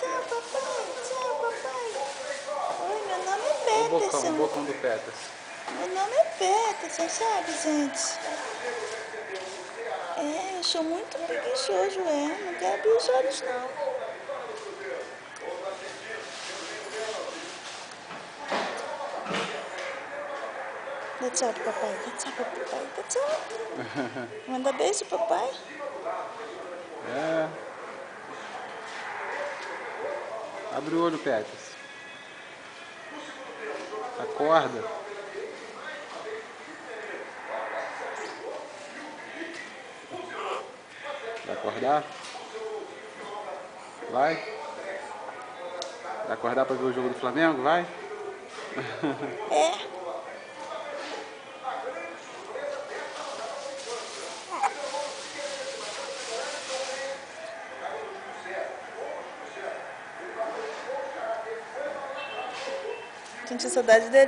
Tchau, papai. Tchau, papai. Oi, meu nome é Olha o Peterson. bocão do Peterson. Meu nome é Peterson, sabe, gente? É, eu sou muito preguiçoso, não quero abrir os olhos, não. Dá tchau pro papai, dá tchau pro papai, dá tchau. Manda beijo, papai. É. Abre o olho, Peterson. Acorda. Vai acordar? Vai? Vai acordar para ver o jogo do Flamengo? Vai? É. Senti saudade dele.